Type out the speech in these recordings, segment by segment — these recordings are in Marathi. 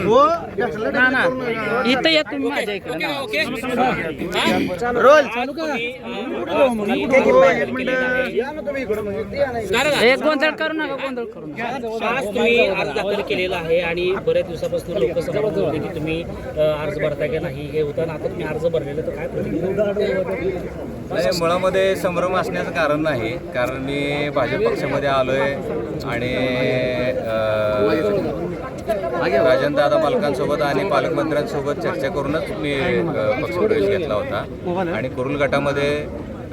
ना इथं या तुम्ही माझ्या इकडे एक गोंधळ करू नका गोंधळ करू नका. तुम्ही अर्ज दाखल केलेला आहे आणि बऱ्याच दिवसापासून लोक समजत होते की तुम्ही अर्ज भरताय की नाही हे होतं आणि आता तुम्ही अर्ज भरलेलं तर काय नाही, मुळामध्ये संभ्रम असण्याचं कारण नाही, कारण मी भाजप पक्षामध्ये आलोय आणि राजनदादा मालकांसोबत आणि पालकमंत्र्यांसोबत चर्चा करूनच मी पक्षप्रवेश घेतला होता आणि कुरुल गटामध्ये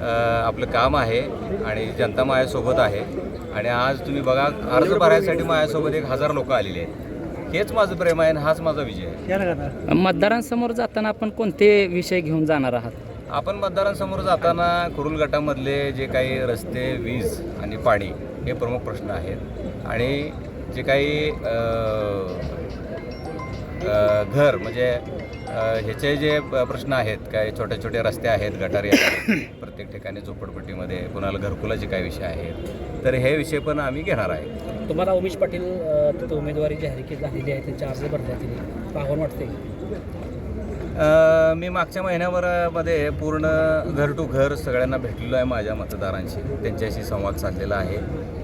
आपलं काम आहे आणि जनता माझ्यासोबत आहे आणि आज तुम्ही बघा अर्ज भरायसाठी माझ्यासोबत 1000 लोक आलेले आहेत. हेच माझं प्रेम आहे आणि हाच माझा विजय आहे. मतदारांसमोर जाताना आपण कोणते विषय घेऊन जाणार आहात? आपण मतदारांसमोर जाताना कुरुल गटामधले जे काही रस्ते, वीज आणि पाणी हे प्रमुख प्रश्न आहेत आणि जे काही घर म्हणजे ह्याचे जे प्रश्न आहेत, काय छोटे छोटे रस्ते आहेत, गटारी आहेत, प्रत्येक ठिकाणी झोपडपट्टीमध्ये कोणाला घरकुलाचे काय विषय आहेत, तर हे विषय पण आम्ही घेणार आहे. तुम्हाला उमेश पाटील तिथं उमेदवारी जाहीर झालेली आहे, त्यांचे अर्ज भरले तिने पाहून वाटते? मी मागच्या महिन्याभरामध्ये पूर्ण घर टू घर सगळ्यांना भेटलेलो आहे, माझ्या मतदारांशी त्यांच्याशी संवाद साधलेला आहे.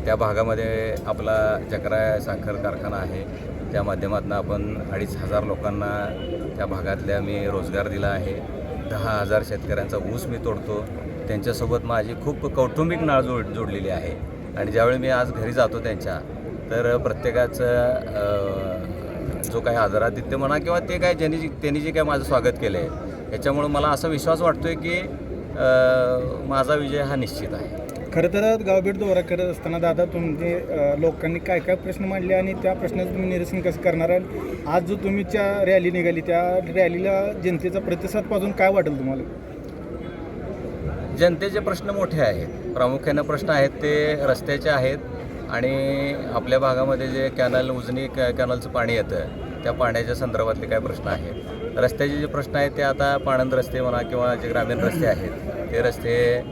त्या भागामध्ये आपला चक्रा साखर कारखाना आहे, त्या माध्यमातून आपण 2500 लोकांना त्या भागातल्या मी रोजगार दिला आहे. 10,000 शेतकऱ्यांचा ऊस मी तोडतो. त्यांच्यासोबत माझी खूप कौटुंबिक नाळ जोडलेली आहे आणि ज्यावेळी मी आज घरी जातो त्यांच्या, तर प्रत्येकाचं जो काही आदरातिथ्य म्हणा किंवा ते काय त्यांनी जे काय माझं स्वागत केलं आहे याच्यामुळं मला असा विश्वास वाटतो आहे की माझा विजय हा निश्चित आहे. खरं तर गावभेट दौरा करत असताना दादा तुमचे लोकांनी काय काय प्रश्न मांडले आणि त्या प्रश्नाचं तुम्ही निरसन कसं करणार आहे? आज जो तुमच्या रॅली निघाली त्या रॅलीला जनतेचा प्रतिसाद पाहून काय वाटेल तुम्हाला? जनतेचे प्रश्न मोठे आहेत. प्रामुख्यानं प्रश्न आहेत ते रस्त्याचे आहेत आणि आपल्या भागामध्ये जे कॅनल उजनी कॅनलचं पाणी येतं त्या पाण्याच्या संदर्भातले काय प्रश्न आहेत. रस्त्याचे जे प्रश्न आहेत ते आता पाणंद रस्ते म्हणा किंवा जे ग्रामीण रस्ते आहेत ते रस्ते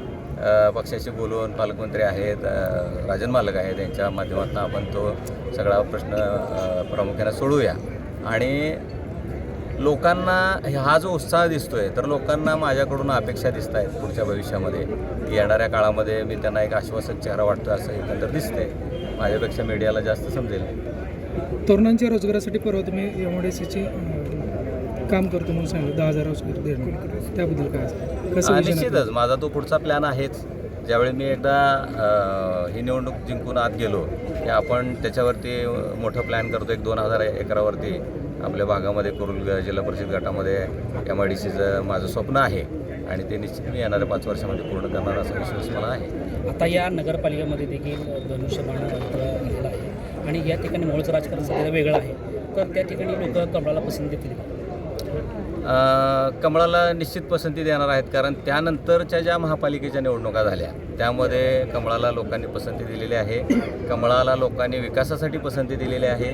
पक्षाशी बोलून पालकमंत्री आहेत, राजन मालक आहेत, यांच्या माध्यमातून आपण तो सगळा प्रश्न प्रामुख्याने सोडवूया आणि लोकांना हा जो उत्साह दिसतोय तर लोकांना माझ्याकडून अपेक्षा दिसत आहेत पुढच्या भविष्यामध्ये. येणाऱ्या काळामध्ये मी त्यांना एक आश्वासक चेहरा वाटतो असं एकंदर दिसतंय. माझ्यापेक्षा मीडियाला जास्त समजेल. तरुणांच्या रोजगारासाठी परवा तुम्ही MIDCचे काम करतो म्हणून सांगितलं, 10,000 रोजगार देणं, त्याबद्दल काय कसं? निश्चितच माझा तो पुढचा प्लॅन आहेच. ज्यावेळी मी एकदा ही निवडणूक जिंकून आत गेलो की आपण त्याच्यावरती मोठं प्लॅन करतो. एक 2000 एकरावरती आपल्या भागामध्ये कुरुल जिल्हा परिषद गटामध्ये MIDCचं माझं स्वप्न आहे आणि ते निश्चित मी येणाऱ्या 5 वर्षामध्ये पूर्ण करणार असा विश्वास मला आहे. आता या नगरपालिकेमध्ये देखील धनुष्यबाण आलेला आहे आणि या ठिकाणी मूळचं राजकारण सध्या वेगळं आहे, तर त्या ठिकाणी लोक कमळाला पसंती देतील का? कमळाला निश्चित पसंती देणार आहेत, कारण त्यानंतरच्या ज्या महापालिकेच्या निवडणुका झाल्या त्यामध्ये कमळाला लोकांनी पसंती दिलेली आहे. कमळाला लोकांनी विकासासाठी पसंती दिलेली आहे.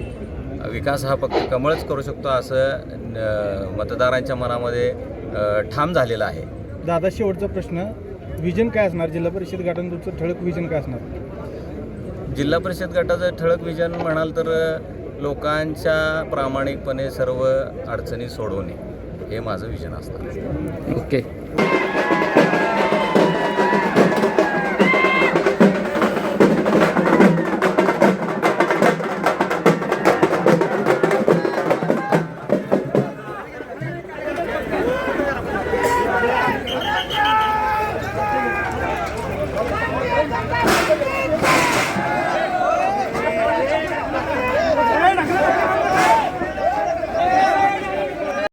विकास हा फक्त कमळच करू शकतो असं मतदारांच्या मनामध्ये ठाम झालेलं आहे. दादा शेवटचा प्रश्न, विजन काय असणार जिल्हा परिषद गटाचं तुमचं ठळक विजन काय असणार? जिल्हा परिषद गटाचं ठळक विजन म्हणाल तर लोकांच्या प्रामाणिकपणे सर्व अडचणी सोडवणे हे माझं विजन असणार. ओके.